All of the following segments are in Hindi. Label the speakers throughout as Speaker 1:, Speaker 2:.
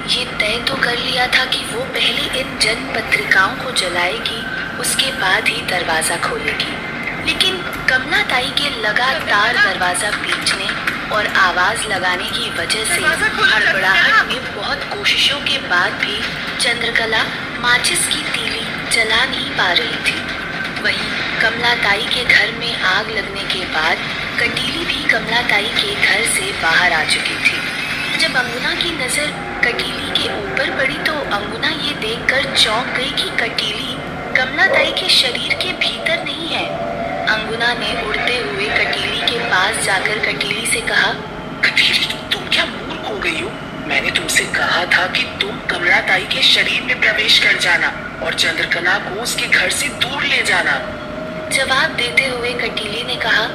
Speaker 1: ये तय तो कर लिया था कि वो पहले इन जन पत्रिकाओं को जलाएगी, उसके बाद ही दरवाजा खोलेगी। लेकिन कमला ताई के लगातार दरवाजा पीटने और आवाज लगाने की वजह से हड़बड़ाहट में बहुत कोशिशों के बाद भी चंद्रकला माचिस की तीली जला नहीं पा रही थी। वहीं कमला ताई के घर में आग लगने के बाद कटीली भी कमला ताई के घर से बाहर आ चुकी थी। जब अंगुना की नजर कटीली के ऊपर पड़ी तो अंगुना ये देखकर चौंक गई कि कटीली कमला ताई के शरीर के भीतर नहीं है। अंगुना ने उड़ते हुए कटीली के पास जाकर कटीली से कहा,
Speaker 2: कटीली, तुम क्या मूर्ख हो गई हो? मैंने तुमसे कहा था कि तुम कमला ताई के शरीर में प्रवेश कर जाना और चंद्रकला को उसके घर से दूर ले जाना।
Speaker 1: जवाब देते हुए कटीली ने कहा,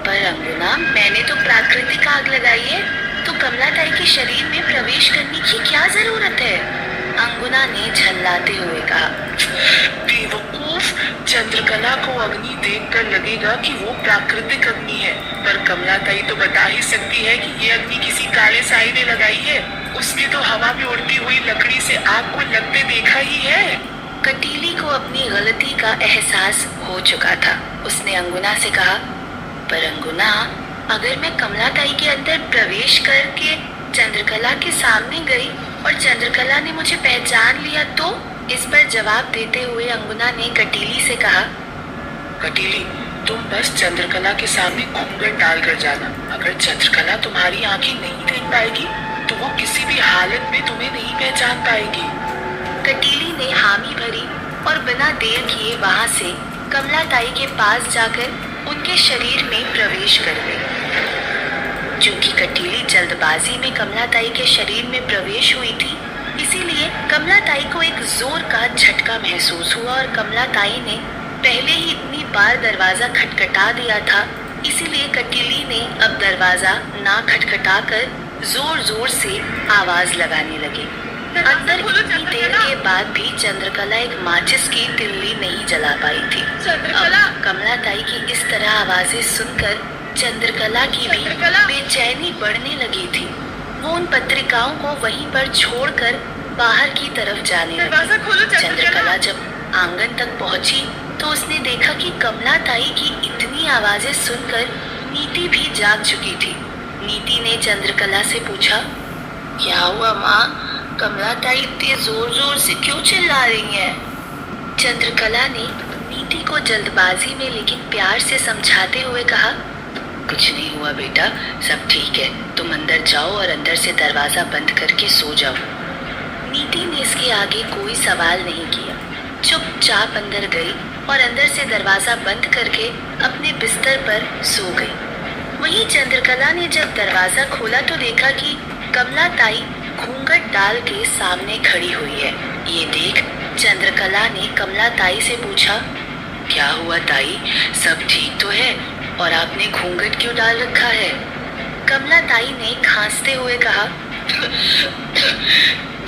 Speaker 1: पर अंगुना, मैंने तो प्राकृतिक आग लगाई है, तो कमला ताई के शरीर में प्रवेश करने की क्या जरूरत है? अंगुना ने झल्लाते हुए कहा।
Speaker 2: बेवकूफ, चंद्रकला को अग्नि देखकर लगेगा कि वो प्राकृतिक अग्नि है, पर कमला ताई तो बता ही सकती है कि ये अग्नि किसी काले साई ने लगाई है। उसने तो हवा में उड़ती हुई लकड़ी से आग को लगते देखा ही है।
Speaker 1: कटीली को अपनी गलती का एहसास हो चुका था। उसने अंगुना से कहा, पर अंगुना, अगर मैं कमला ताई के अंदर प्रवेश करके चंद्रकला के सामने गई और चंद्रकला ने मुझे पहचान लिया तो? इस पर जवाब देते हुए अंगुना ने कटीली से कहा,
Speaker 2: कटीली, तुम बस चंद्रकला के सामने घूंघट डालकर जाना। अगर चंद्रकला तुम्हारी आंखें नहीं देख पाएगी तो वो किसी भी हालत में तुम्हें नहीं पहचान पाएगी।
Speaker 1: कटीली ने हामी भरी और बिना देर किए वहां से कमला ताई के पास जाकर उनके शरीर में प्रवेश कर गई। क्योंकि कटीली जल्दबाजी में कमला ताई के शरीर में प्रवेश हुई थी, इसीलिए कमला ताई को एक जोर का झटका महसूस हुआ और कमला ताई ने पहले ही इतनी बार दरवाजा खटखटा दिया था, इसीलिए कटीली ने अब दरवाजा ना खटखटा कर जोर जोर से आवाज लगाने लगी। अंदर इतनी देर के बाद भी चंद्रकला एक माचिस की तिल्ली नहीं जला पाई थी। अब कमला ताई की इस तरह आवाजें सुनकर चंद्रकला की भी बेचैनी बढ़ने लगी थी। वो उन पत्रिकाओं को वहीं पर छोड़कर बाहर की तरफ जाने लगी। चंद्रकला जब आंगन तक पहुंची तो उसने देखा कि कमला ताई की इतनी आवाजें सुनकर नीति भी जाग चुकी थी। नीति ने चंद्रकला से पूछा, क्या हुआ माँ? कमला ताई इतने जोर जोर से क्यों चिल्ला रही है? चंद्रकला ने नीति को जल्दबाजी में लेकिन प्यार से समझाते हुए कहा, कुछ नहीं हुआ बेटा, सब ठीक है। तुम अंदर जाओ और अंदर से दरवाजा बंद करके सो जाओ। नीति ने इसके आगे कोई सवाल नहीं किया, चुपचाप अंदर गई और अंदर से दरवाजा बंद करके अपने बिस्तर पर सो गई। वहीं चंद्रकला ने जब दरवाजा खोला तो देखा कि कमला ताई घूंघट डाल के सामने खड़ी हुई है। ये देख चंद्रकला ने कमला ताई से पूछा, क्या हुआ ताई, सब ठीक तो है और आपने घूंघट क्यों डाल रखा है? कमला ताई ने खांसते हुए कहा,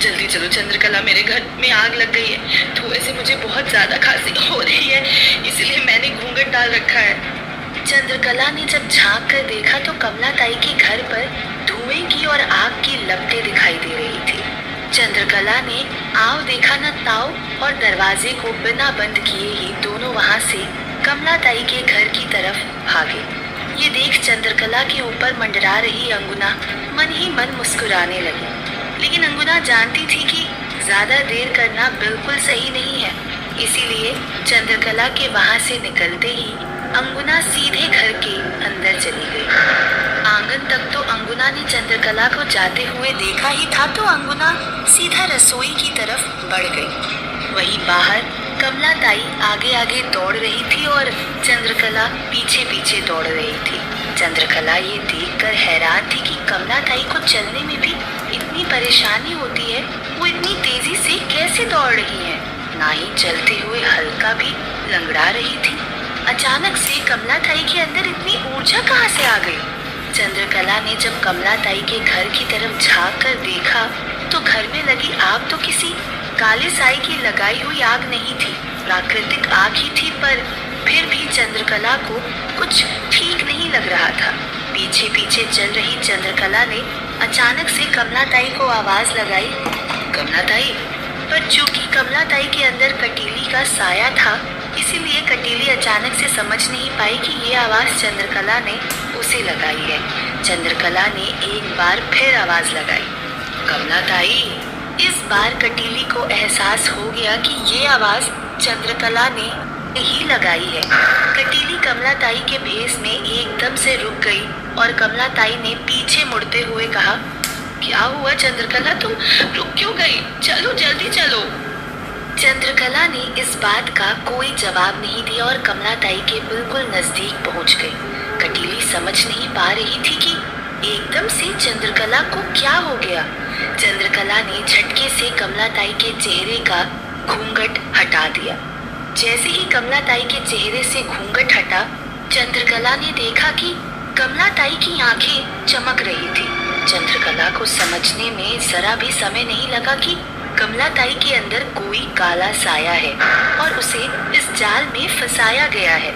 Speaker 1: जल्दी चलो चंद्रकला, मेरे घर में आग लग गई है। धुएं से मुझे बहुत ज्यादा खांसी हो रही है, इसलिए मैंने घूंघट डाल रखा है। चंद्रकला ने जब झांक कर देखा तो कमला ताई के घर पर धुएं की और आग की लपटें दिखाई दे रही थी। चंद्रकला ने आओ देखा न ताओ और दरवाजे को बिना बंद किए ही दोनों वहां से कमला ताई के घर की तरफ भागे। ये देख चंद्रकला के ऊपर मंडरा रही अंगुना मन ही मन मुस्कुराने लगी। लेकिन अंगुना जानती थी कि ज्यादा देर करना बिल्कुल सही नहीं है, इसीलिए चंद्रकला के वहां से निकलते ही अंगुना सीधे घर के अंदर चली गई। आंगन तक तो अंगुना ने चंद्रकला को जाते हुए देखा ही था तो अंगुना सीधा रसोई की तरफ बढ़ गई। वहीं बाहर कमला ताई आगे आगे दौड़ रही थी और चंद्रकला पीछे पीछे दौड़ रही थी। चंद्रकला ये देखकर हैरान थी कि कमला ताई को चलने में भी इतनी परेशानी होती है, वो इतनी तेजी से कैसे दौड़ रही है, ना ही चलते हुए हल्का भी लंगड़ा रही थी। अचानक से कमला ताई के अंदर इतनी ऊर्जा कहाँ से आ गई? चंद्रकला ने जब कमला ताई के घर की तरफ झांक कर देखा तो घर में लगी आग तो किसी काले साई की लगाई हुई आग नहीं थी, प्राकृतिक आग ही थी। पर फिर भी चंद्रकला को कुछ ठीक नहीं लग रहा था। पीछे पीछे चल रही चंद्रकला ने अचानक से कमला ताई को आवाज लगाई, कमलाताई। पर चूंकि कमलाताई के अंदर कटीली का साया था, इसीलिए कटीली अचानक से समझ नहीं पाई कि ये आवाज चंद्रकला ने उसे लगाई है। चंद्रकला ने एक बार फिर आवाज लगाई, कमलाताई। इस बार कटीली को एहसास हो गया कि ये आवाज चंद्रकला ने ही लगाई है। कटीली कमलाताई के भेष में एकदम से रुक गई और कमलाताई ने पीछे मुड़ते हुए कहा, क्या हुआ चंद्रकला, तुम रुक क्यों गई? चलो जल्दी चलो। चंद्रकला ने इस बात का कोई जवाब नहीं दिया और कमलाताई के बिल्कुल नजदीक पहुंच गई। कटीली समझ नहीं पा रही थी कि एकदम से चंद्रकला को क्या हो गया। चंद्रकला ने झटके से कमलाताई के चेहरे का घूंघट हटा दिया। जैसे ही कमलाताई के चेहरे से घूंघट हटा, चंद्रकला ने देखा कि कमलाताई की आंखें चमक रही थी। चंद्रकला को समझने में जरा भी समय नहीं लगा कि कमलाताई के अंदर कोई काला साया है और उसे इस जाल में फंसाया गया है।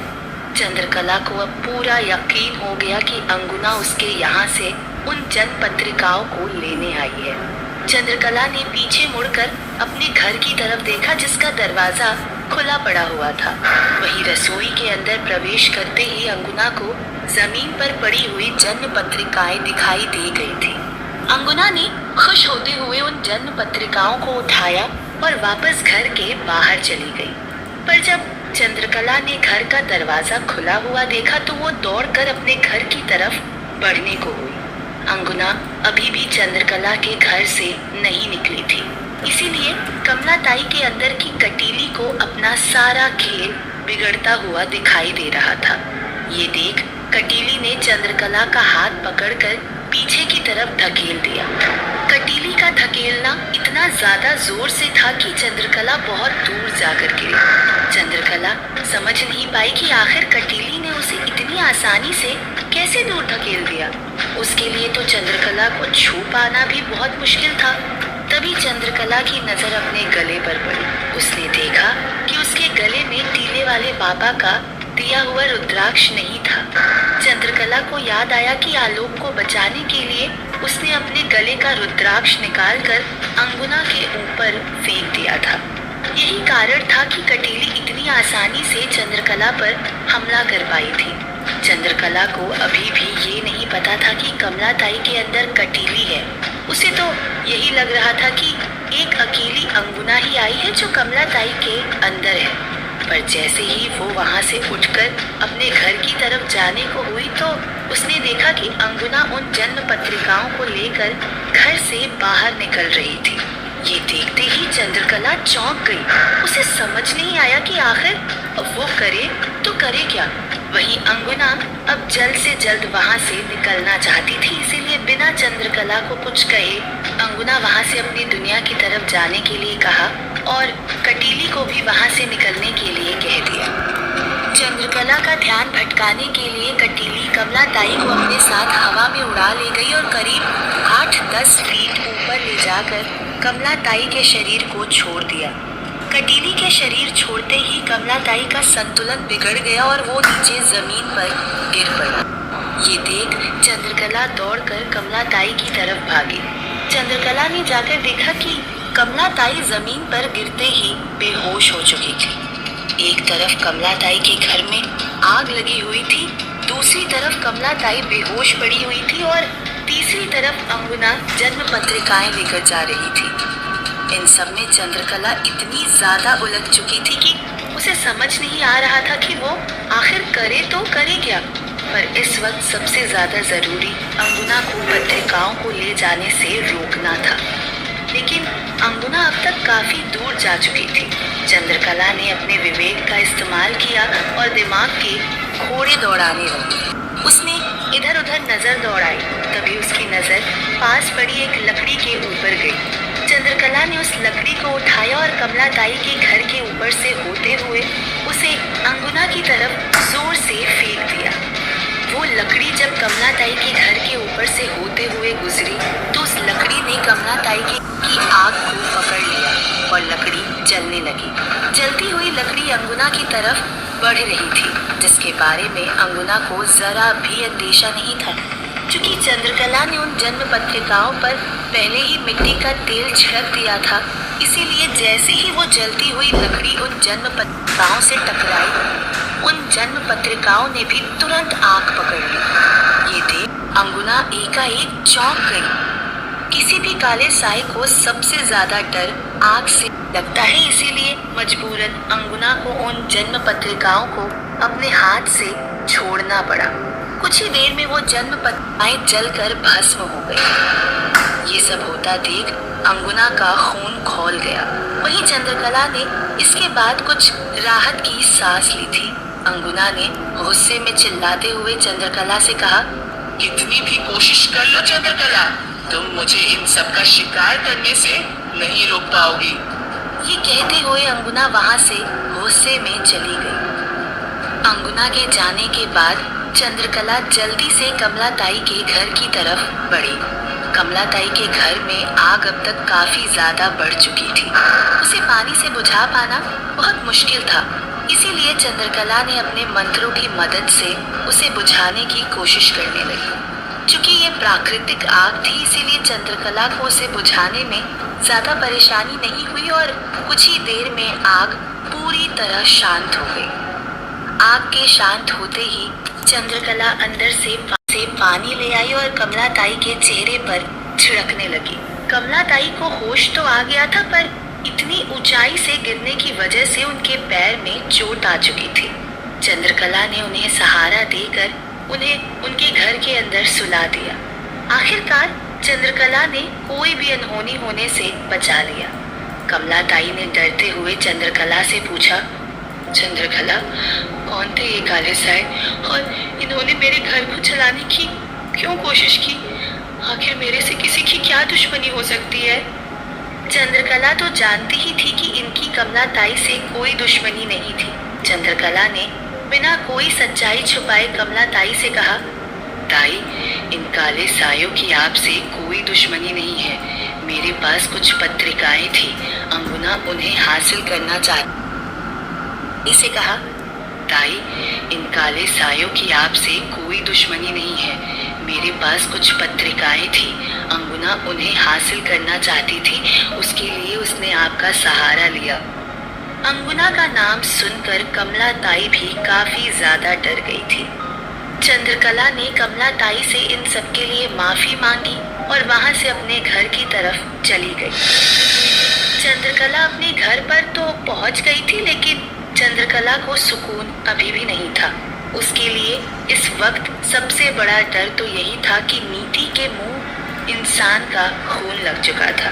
Speaker 1: चंद्रकला को अब पूरा यकीन हो गया कि अंगुना उसके यहाँ से उन जन पत्रिकाओं को लेने आई है। चंद्रकला ने पीछे मुड़कर अपने घर की तरफ देखा, जिसका दरवाजा खुला पड़ा हुआ था। वहीं रसोई के अंदर प्रवेश करते ही अंगुना को जमीन पर पड़ी हुई जन्म पत्रिकाएं दिखाई दे गई थी। अंगुना ने खुश होते हुए उन जन्म पत्रिकाओं को उठाया और वापस घर के बाहर चली गई। पर जब चंद्रकला ने घर का दरवाजा खुला हुआ देखा तो वो दौड़कर अपने घर की तरफ बढ़ने को हुई। अंगुना अभी भी चंद्रकला के घर से नहीं निकली थी, इसीलिए कमलाताई के अंदर की कटीली को अपना सारा खेल बिगड़ता हुआ दिखाई दे रहा था। ये देख कटीली ने चंद्रकला का हाथ पकड़कर पीछे की तरफ धकेल दिया। कटीली का धकेलना इतना ज्यादा जोर से था कि चंद्रकला बहुत दूर जाकर गिरी। चंद्रकला समझ नहीं पाई कि आखिर कटीली ने उसे इतनी आसानी से कैसे दूर धकेल दिया। उसके लिए तो चंद्रकला को छू पाना भी बहुत मुश्किल था। तभी चंद्रकला की नजर अपने गले पर पड़ी। उसने देखा कि उसके गले में टीले वाले बाबा का दिया हुआ रुद्राक्ष नहीं था। चंद्रकला को याद आया कि आलोक को बचाने के लिए उसने अपने गले का रुद्राक्ष निकालकर अंगुना के ऊपर फेंक दिया था। यही कारण था कि कटीली इतनी आसानी से चंद्रकला पर हमला कर पाई थी। चंद्रकला को अभी भी ये नहीं पता था कि कमलाताई के अंदर कटीली है। उसे तो यही लग रहा था कि एक अकेली अंगुना ही आई है जो कमलाताई के अंदर है। पर जैसे ही वो वहाँ से उठकर अपने घर की तरफ जाने को हुई तो उसने देखा कि अंगुना उन जन्म पत्रिकाओं को लेकर घर से बाहर निकल रही थी। ये देखते ही चंद्रकला चौंक गई। उसे समझ नहीं आया कि आखिर वो करे तो करे क्या। वहीं अंगुना अब जल्द से जल्द वहाँ से निकलना चाहती थी, इसीलिए बिना चंद्रकला को कुछ कहे अंगुना वहाँ से अपनी दुनिया की तरफ जाने के लिए कहा और कटीली को भी वहाँ से निकलने के लिए कह दिया। चंद्रकला का ध्यान भटकाने के लिए कटीली कमलाताई को अपने साथ हवा में उड़ा ले गई और करीब 8-10 फीट ऊपर ले जाकर कमलाताई के शरीर को छोड़ दिया। कटीली के शरीर छोड़ते ही कमलाताई का संतुलन बिगड़ गया और वो नीचे जमीन पर गिर पड़ा। ये देख चंद्रकला दौड़कर कमलाताई की तरफ भागी। चंद्रकला ने जाकर देखा कि कमलाताई जमीन पर गिरते ही बेहोश हो चुकी थी। एक तरफ कमलाताई के घर में आग लगी हुई थी, दूसरी तरफ कमलाताई बेहोश पड़ी हुई थी और तीसरी तरफ अंगुना जन्म पत्रिकाएं लेकर जा रही थी। इन सब में चंद्रकला इतनी ज्यादा उलझ चुकी थी कि उसे समझ नहीं आ रहा था कि वो आखिर करे तो करे क्या। पर इस वक्त सबसे ज्यादा जरूरी अंगुना को पत्रिकाओं को ले जाने से रोकना था। लेकिन अंगुना अब तक काफी दूर जा चुकी थी। चंद्रकला ने अपने विवेक का इस्तेमाल किया और दिमाग के घोड़े दौड़ाने लगी। उसने इधर उधर नजर दौड़ाई, तभी उसकी नजर पास पड़ी एक लकड़ी के ऊपर गई। चंद्रकला ने उस लकड़ी को उठाया और कमलाताई के घर के ऊपर से होते हुए उसे अंगुना की तरफ जोर से फेंक दिया। वो लकड़ी जब कमलाताई के घर के ऊपर से होते हुए गुजरी तो उस लकड़ी ने कमलाताई की आग को पकड़ लिया और लकड़ी जलने लगी। जलती हुई लकड़ी अंगुना की तरफ बढ़ रही थी, जिसके बारे में अंगुना को जरा भी अंदेशा नहीं था। चूंकि चंद्रकला ने उन जन्म पत्रिकाओं पर पहले ही मिट्टी का तेल छिड़क दिया था, इसीलिए जैसे ही वो जलती हुई लकड़ी उन जन्म पत्रिकाओं से टकराई, उन जन्म पत्रिकाओं ने भी तुरंत आग पकड़ ली। ये देख अंगुना एकाएक चौंक गई। किसी भी काले साए को सबसे ज्यादा डर आग से लगता है, इसीलिए मजबूरन अंगुना को उन जन्म पत्रिकाओं को अपने हाथ से छोड़ना पड़ा। कुछ ही देर में वो जन्म पत्रिकाएं जलकर भस्म हो गई। ये सब होता देख अंगुना का खून खौल गया। वहीं चंद्रकला ने इसके बाद कुछ राहत की सांस ली थी। अंगुना ने गुस्से में चिल्लाते हुए चंद्रकला से कहा,
Speaker 2: कितनी भी कोशिश कर लो चंद्रकला, तुम मुझे इन सब का शिकार करने से नहीं रोक पाओगी।
Speaker 1: ये कहते हुए अंगुना वहां से गुस्से में चली गई। अंगुना के जाने के बाद चंद्रकला जल्दी से कमलाताई के घर की तरफ बढ़ी। कमलाताई के घर में आग अब तक काफी ज्यादा बढ़ चुकी थी। उसे पानी से बुझा पाना बहुत मुश्किल था, इसीलिए चंद्रकला ने अपने मंत्रों की मदद से उसे बुझाने की कोशिश करने लगी। चूंकि ये प्राकृतिक आग थी, इसीलिए चंद्रकला को उसे बुझाने में ज्यादा परेशानी नहीं हुई और कुछ ही देर में आग पूरी तरह शांत हो गई। आग के शांत होते ही चंद्रकला अंदर से पानी ले आई और कमलाताई के चेहरे पर छिड़कने लगी। कमलाताई को होश तो आ गया था, पर इतनी ऊंचाई से गिरने की वजह से उनके पैर में चोट आ चुकी थी। चंद्रकला ने उन्हें सहारा देकर उन्हें उनके घर के अंदर सुला दिया। आखिरकार चंद्रकला ने कोई भी अनहोनी होने से बचा लिया। कमलाताई ने डरते हुए चंद्रकला से पूछा, चंद्रकला, कौन थे ये काले साए और इन्होंने मेरे घर को जलाने की क्यों कोशिश की? आखिर मेरे से किसी की क्या दुश्मनी हो सकती है? चंद्रकला तो जानती ही थी कि इनकी कमलाताई से कोई दुश्मनी नहीं थी। चंद्रकला ने बिना कोई सच्चाई छुपाए कमलाताई से कहा, ताई, इन काले सायों की आपसे कोई दुश्मनी नहीं है। मेरे पास कुछ पत्रिकाएं थी, अंगुना उन्हें हासिल करना चाहती। इसे कहा, ताई, इन काले सायों की आपसे कोई दुश्मनी नहीं है। मेरे पास कुछ पत्रिकाएं थी, अंगुना उन्हें हासिल करना चाहती थी, उसके लिए उसने आपका सहारा लिया। अंगुना का नाम सुनकर कमलाताई भी काफी ज्यादा डर गई थी। चंद्रकला ने कमलाताई से इन सब के लिए माफी मांगी और वहां से अपने घर की तरफ चली गई। चंद्रकला अपने घर पर तो पहुंच गई थी, लेकिन चंद्रकला को सुकून अभी भी नहीं था। उसके लिए इस वक्त सबसे बड़ा डर तो यही था कि नीति के मुंह इंसान का खून लग चुका था।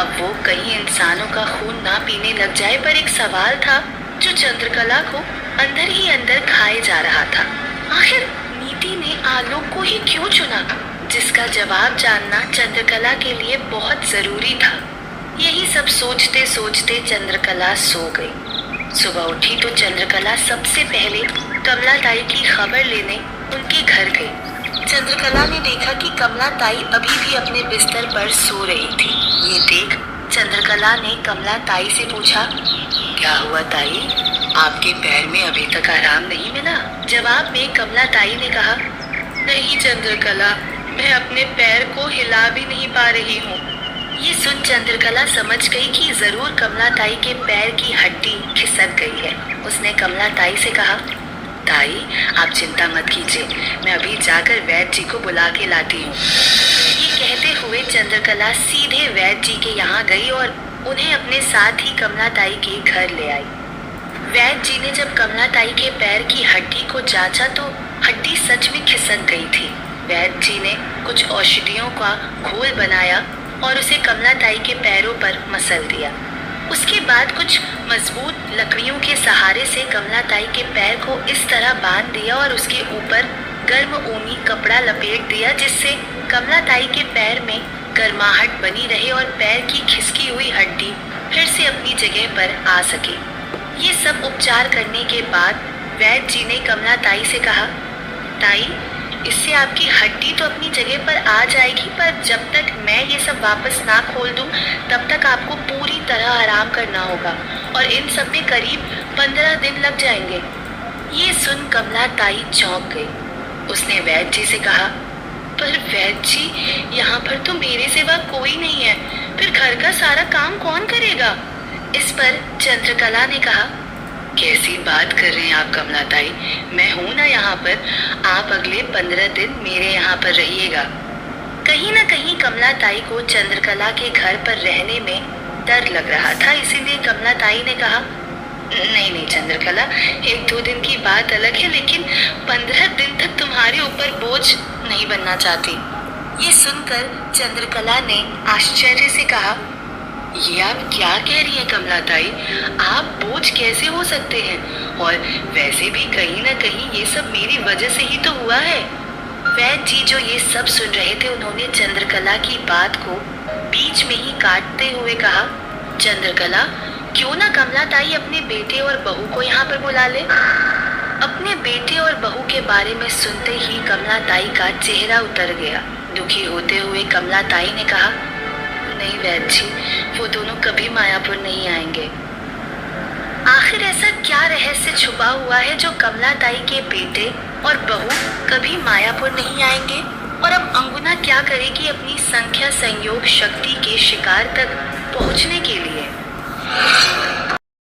Speaker 1: अब वो कहीं इंसानों का खून ना पीने लग जाए, पर एक सवाल था जो चंद्रकला को अंदर ही अंदर खाए जा रहा था। आखिर नीति ने आलोक को ही क्यों चुना, जिसका जवाब जानना चंद्रकला के लिए बहुत जरूरी था। यही सब सोचते सोचते चंद्रकला सो गई। सुबह उठी तो चंद्रकला सबसे पहले कमलाताई की खबर लेने उनके घर गई। चंद्रकला ने देखा कि कमलाताई अभी भी अपने बिस्तर पर सो रही थी। ये देख चंद्रकला ने कमलाताई से पूछा, क्या हुआ ताई, आपके पैर में अभी तक आराम नहीं मिला? जवाब में कमलाताई ने कहा, नहीं चंद्रकला, मैं अपने पैर को हिला भी नहीं पा रही हूँ। ये सुन चंद्रकला समझ गई कि जरूर कमलाताई के पैर की हड्डी खिसक गई है। उसने कमलाताई से कहा, ताई, आप चिंता मत कीजिए, मैं अभी जाकर वैद्य जी को बुला के लाती हूँ। ये कहते हुए चंद्रकला सीधे वैद्य जी के यहाँ गई और उन्हें अपने साथ ही कमलाताई के घर ले आई। वैद्य जी ने जब कमलाताई के पैर की हड्डी को जांचा तो हड्डी सच में खिसक गई थी। वैद्य जी ने कुछ औषधियों का घोल बनाया और उसे कमलाताई के पैरों पर मसल दिया। उसके बाद कुछ मजबूत लकड़ियों के सहारे से कमलाताई के पैर को इस तरह बांध दिया और उसके ऊपर गर्म ऊनी कपड़ा लपेट दिया, जिससे कमलाताई के पैर में गर्माहट बनी रहे और पैर की खिसकी हुई हड्डी फिर से अपनी जगह पर आ सके। ये सब उपचार करने के बाद वैद्य जी ने कमलाताई से कहा, ताई, इससे आपकी हड्डी तो अपनी जगह पर आ जाएगी, पर जब तक मैं ये सब वापस ना खोल दूं, तब तक आपको पूरी तरह आराम करना होगा और इन सब में करीब 15 दिन लग जाएंगे। ये सुन कमलाताई चौंक गई। उसने वैद्य जी से कहा, पर वैद्य जी, यहाँ पर तो मेरे सिवा कोई नहीं है, फिर घर का सारा काम कौन करेगा? इस पर चंद्रकला ने कहा, कैसी बात कर रहे हैं आप कमलाताई, मैं हूं ना यहाँ पर, आप अगले 15 दिन मेरे यहाँ पर रहिएगा। कहीं न कहीं कमलाताई को चंद्रकला के घर पर रहने में डर लग रहा था, इसीलिए कमलाताई ने कहा, नहीं नहीं चंद्रकला, 1-2 दिन की बात अलग है, लेकिन 15 दिन तक तुम्हारे ऊपर बोझ नहीं बनना चाहती। ये सुनकर चंद्रकला ने आश्चर्य से कहा, ये आप क्या कह रही हैं कमलाताई, आप बोझ कैसे हो सकते हैं? और वैसे भी कहीं ना कहीं ये सब मेरी वजह से ही तो हुआ है। वैद्य जी जो ये सब सुन रहे थे, उन्होंने चंद्रकला की बात को बीच में ही काटते हुए कहा, चंद्रकला, क्यों ना कमलाताई अपने बेटे और बहू को यहाँ पर बुला ले। अपने बेटे और बहू के बारे में सुनते ही कमलाताई का चेहरा उतर गया। दुखी होते हुए कमलाताई ने कहा, नहीं वैद्य जी, वो दोनों कभी मायापुर नहीं आएंगे। आखिर ऐसा क्या रहस्य छुपा हुआ है जो कमलाताई के बेटे और बहू कभी मायापुर नहीं आएंगे? और अब अंगुना क्या करेगी अपनी संख्या संयोग शक्ति के शिकार तक पहुंचने के लिए?